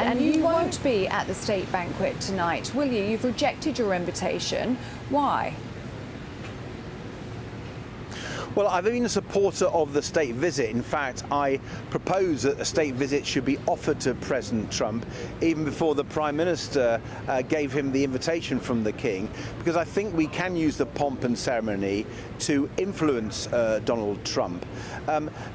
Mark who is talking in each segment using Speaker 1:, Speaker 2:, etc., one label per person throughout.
Speaker 1: and you won't be at the state banquet tonight, will you? You've rejected your invitation. Why?
Speaker 2: Well, I've been a supporter of the state visit. In fact, I propose that a state visit should be offered to President Trump even before the Prime Minister gave him the invitation from the King, because I think we can use the pomp and ceremony to influence Donald Trump.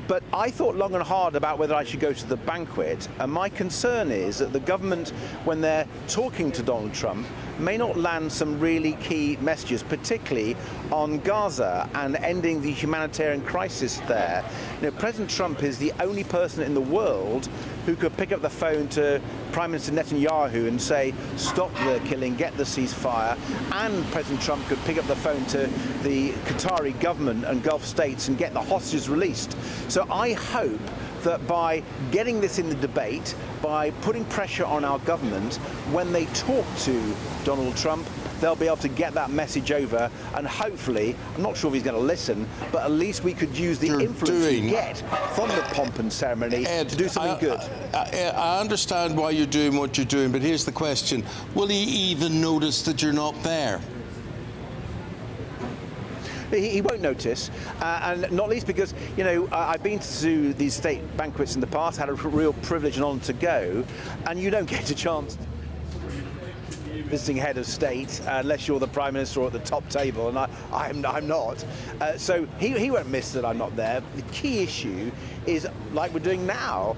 Speaker 2: But I thought long and hard about whether I should go to the banquet, and my concern is that the government, when they're talking to Donald Trump, may not land some really key messages, particularly on Gaza and ending the humanitarian crisis there. You know, President Trump is the only person in the world who could pick up the phone to Prime Minister Netanyahu and say, stop the killing, get the ceasefire, and President Trump could pick up the phone to the Qatari government and Gulf states and get the hostages released. So I hope that by getting this in the debate, by putting pressure on our government, when they talk to Donald Trump, they'll be able to get that message over, and hopefully, I'm not sure if he's going to listen, but at least we could use the influence we get from the pomp and ceremony, Ed, to do something good.
Speaker 3: I understand why you're doing what you're doing, but here's the question. Will he even notice that you're not there?
Speaker 2: He won't notice, and not least because, you know, I've been to these state banquets in the past, had a real privilege and honour to go, and you don't get a chance visiting head of state unless you're the Prime Minister or at the top table, and I'm not. So he won't miss that I'm not there. The key issue is, like we're doing now,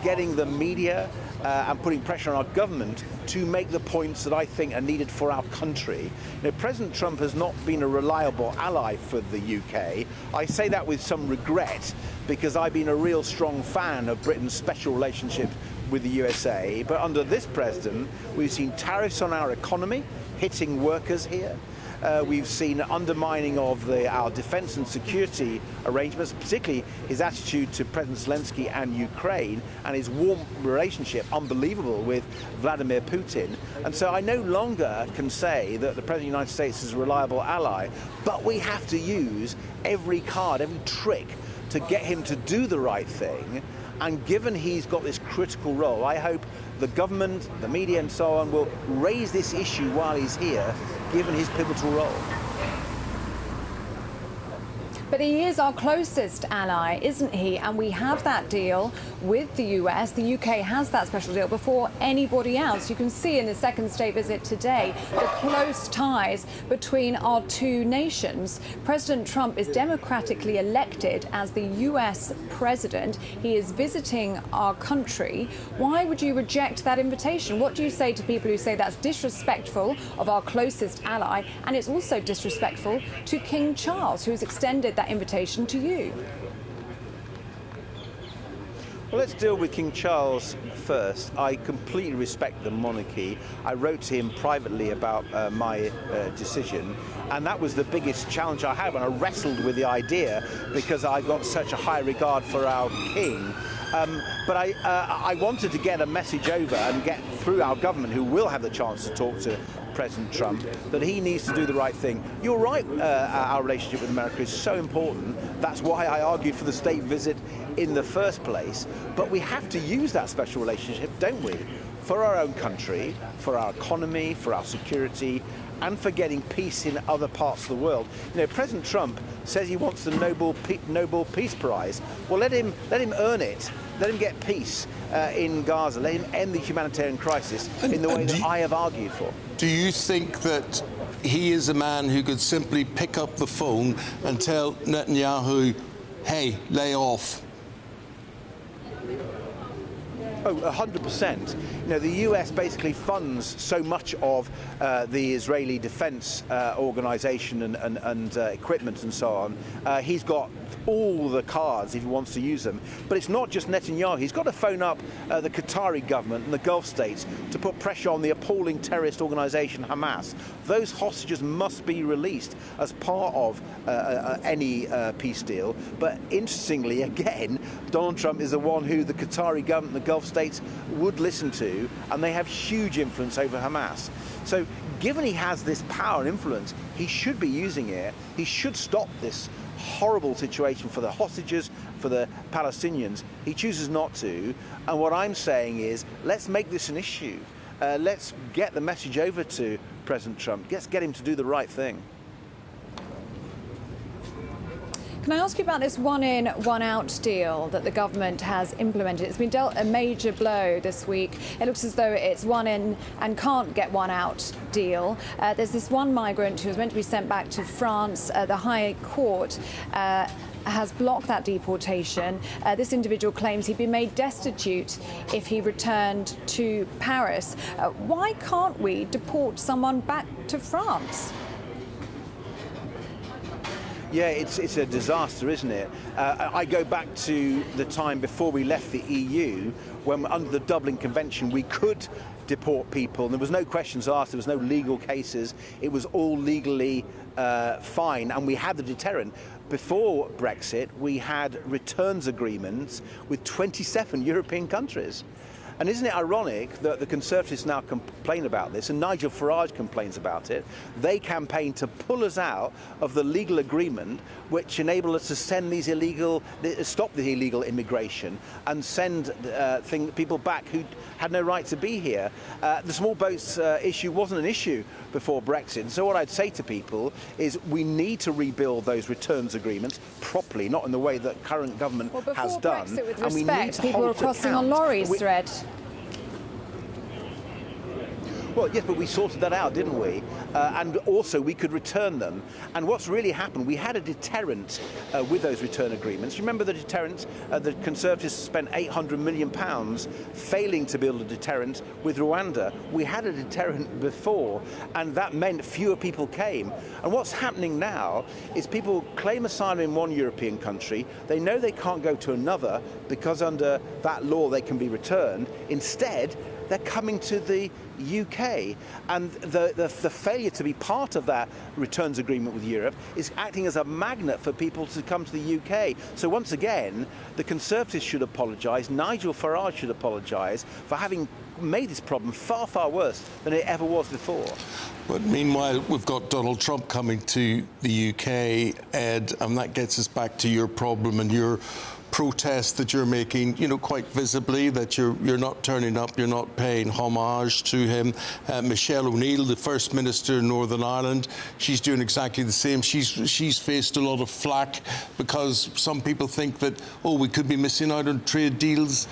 Speaker 2: getting the media and putting pressure on our government to make the points that I think are needed for our country. You know, President Trump has not been a reliable ally for the UK. I say that with some regret, because I've been a real strong fan of Britain's special relationship with the USA. But under this president, we've seen tariffs on our economy, hitting workers here. We've seen undermining of our defense and security arrangements, particularly his attitude to President Zelensky and Ukraine, and his warm relationship, unbelievable, with Vladimir Putin. And so I no longer can say that the President of the United States is a reliable ally, but we have to use every card, every trick to get him to do the right thing. And given he's got this critical role, I hope the government, the media and so on will raise this issue while he's here, given his pivotal role.
Speaker 1: But he is our closest ally, isn't he? And we have that deal with the US. The UK has that special deal before anybody else. You can see in the second state visit today the close ties between our two nations. President Trump is democratically elected as the US president. He is visiting our country. Why would you reject that invitation? What do you say to people who say that's disrespectful of our closest ally, and it's also disrespectful to King Charles, who has extended that invitation to you?
Speaker 2: Well, let's deal with King Charles first. I completely respect the monarchy. I wrote to him privately about my decision, and that was the biggest challenge I had when I wrestled with the idea, because I got such a high regard for our king. But I wanted to get a message over and get through our government, who will have the chance to talk to President Trump, that he needs to do the right thing. You're right, our relationship with America is so important. That's why I argued for the state visit in the first place. But we have to use that special relationship, don't we? For our own country, for our economy, for our security, and for getting peace in other parts of the world. You know, President Trump says he wants the Nobel Peace Prize. Well, let him earn it. Let him get peace in Gaza. Let him end the humanitarian crisis in the way that I have argued for.
Speaker 3: Do you think that he is a man who could simply pick up the phone and tell Netanyahu, hey, lay off?
Speaker 2: Oh, 100%. You know, the US basically funds so much of the Israeli defense organization and equipment and so on. He's got all the cards if he wants to use them. But it's not just Netanyahu. He's got to phone up the Qatari government and the Gulf states to put pressure on the appalling terrorist organization Hamas. Those hostages must be released as part of any peace deal. But interestingly, again, Donald Trump is the one who the Qatari government and the Gulf states would listen to, and they have huge influence over Hamas. So given he has this power and influence, he should be using it. He should stop this horrible situation for the hostages, for the Palestinians. He chooses not to. And what I'm saying is, let's make this an issue. Let's get the message over to President Trump. Let's get him to do the right thing.
Speaker 1: Can I ask you about this one-in, one-out deal that the government has implemented? It's been dealt a major blow this week. It looks as though it's one-in and can't get one-out deal. There's this one migrant who was meant to be sent back to France. The High Court has blocked that deportation. This individual claims he'd be made destitute if he returned to Paris. Why can't we deport someone back to France?
Speaker 2: Yeah, it's a disaster, isn't it? I go back to the time before we left the EU, when under the Dublin Convention we could deport people. There was no questions asked, there was no legal cases. It was all legally fine, and we had the deterrent. Before Brexit, we had returns agreements with 27 European countries. And isn't it ironic that the Conservatives now complain about this, and Nigel Farage complains about it? They campaign to pull us out of the legal agreement which enabled us to send these stop the illegal immigration and send people back who had no right to be here. The small boats issue wasn't an issue before Brexit. And so what I'd say to people is we need to rebuild those returns agreements properly, not in the way that current government has done.
Speaker 1: Brexit, with
Speaker 2: and we need to
Speaker 1: people were
Speaker 2: hold
Speaker 1: crossing on lorries, Ed.
Speaker 2: Well, yes, but we sorted that out, didn't we? And also we could return them. And what's really happened, we had a deterrent with those return agreements. You remember the deterrent? The Conservatives spent £800 million failing to build a deterrent with Rwanda. We had a deterrent before, and that meant fewer people came. And what's happening now is people claim asylum in one European country. They know they can't go to another because under that law they can be returned. Instead, they're coming to the UK, and the failure to be part of that returns agreement with Europe is acting as a magnet for people to come to the UK. So once again, the Conservatives should apologise, Nigel Farage should apologise for having made this problem far, far worse than it ever was before.
Speaker 3: But meanwhile, we've got Donald Trump coming to the UK, Ed, and that gets us back to your problem and your protest that you're making, you know, quite visibly, that you're not turning up, you're not paying homage to him. Michelle O'Neill, the First Minister in Northern Ireland, she's doing exactly the same. She's faced a lot of flack because some people think that, oh, we could be missing out on trade deals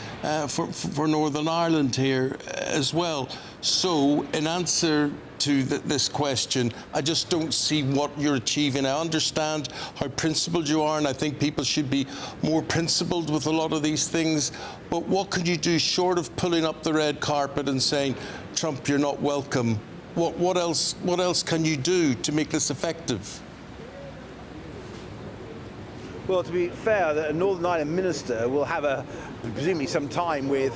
Speaker 3: for Northern Ireland here as well. So, in answer to this question, I just don't see what you're achieving. I understand how principled you are, and I think people should be more principled with a lot of these things. But what could you do short of pulling up the red carpet and saying, Trump, you're not welcome? What else can you do to make this effective?
Speaker 2: Well, to be fair, a Northern Ireland minister will have presumably some time with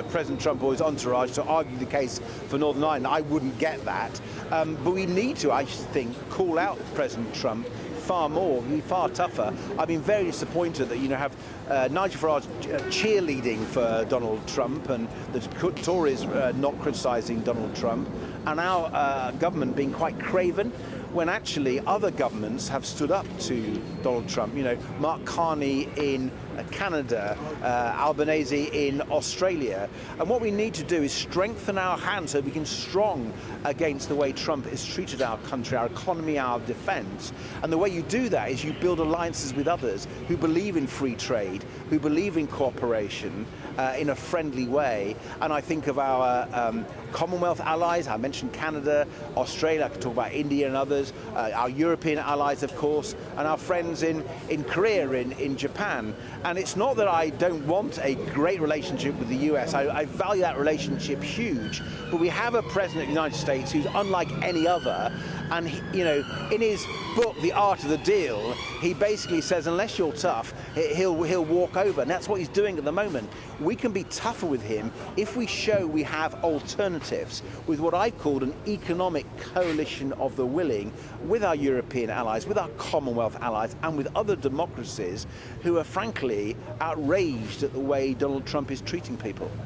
Speaker 2: President Trump or his entourage to argue the case for Northern Ireland. I wouldn't get that. But we need to, I think, call out President Trump far more, be far tougher. I've been very disappointed that, have Nigel Farage cheerleading for Donald Trump and the Tories not criticising Donald Trump, and our government being quite craven, when actually other governments have stood up to Donald Trump. Mark Carney in Canada, Albanese in Australia. And what we need to do is strengthen our hands so we can strong against the way Trump has treated our country, our economy, our defence. And the way you do that is you build alliances with others who believe in free trade, who believe in cooperation in a friendly way. And I think of our Commonwealth allies. I mentioned Canada, Australia, I could talk about India and others, our European allies, of course, and our friends in Korea, in Japan. And it's not that I don't want a great relationship with the US. I value that relationship huge. But we have a president of the United States who's unlike any other. And, in his book, The Art of the Deal, he basically says, unless you're tough, he'll walk over. And that's what he's doing at the moment. We can be tougher with him if we show we have alternatives with what I've called an economic coalition of the willing with our European allies, with our Commonwealth allies, and with other democracies who are frankly outraged at the way Donald Trump is treating people.